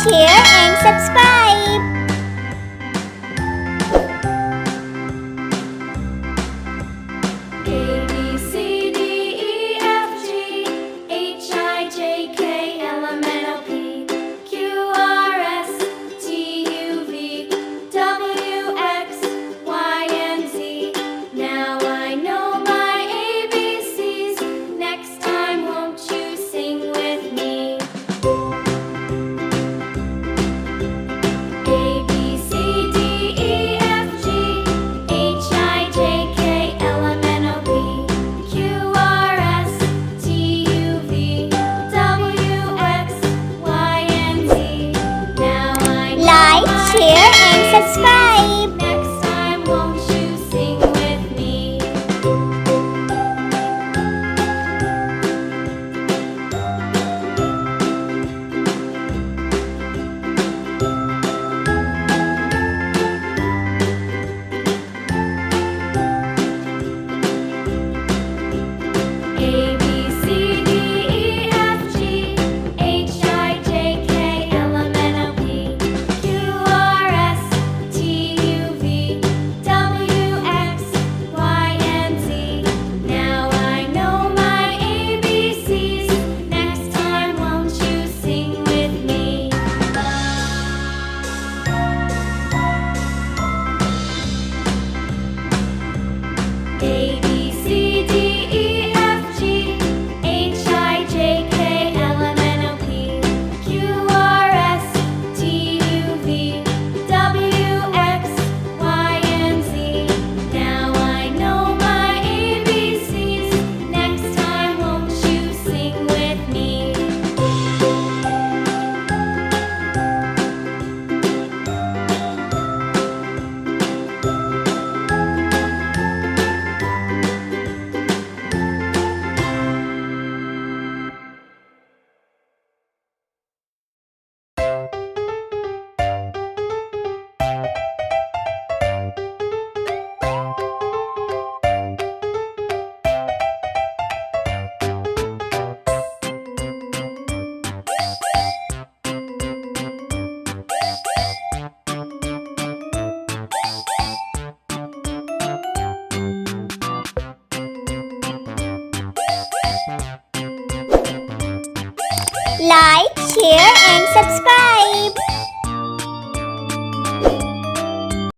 share, and subscribe. A, B, C, D, E, F, G, H, I, J, K, L, M, N, O, P, Q, R, S, T, U, V, W, X, Y, and Z. Now I know my ABCs. Next time, won't you sing with me? A, B, C, D, E, F, G, H, I, J, K, L, M, N, O, P, Q, R, S, T, U, V, W, X, Y, and Z. Now I know Like, my share, and ABCs. subscribe. Next time, won't you sing with me? A, B, C, D, E, F, G, H, I, J, K, L, M, N, O, P, Q, R, S, T, U, V, W, X, Y, and Z. Now I know my ABCs. Next time, won't you sing with me? A, B, C, D, E, F, G, H, I, J, K, L, M, N, O, P, Q, R, S, T, U, V, W, X, Y, and Z. Now I know my ABCs. Next time, won't you sing with me? Like, share, and subscribe.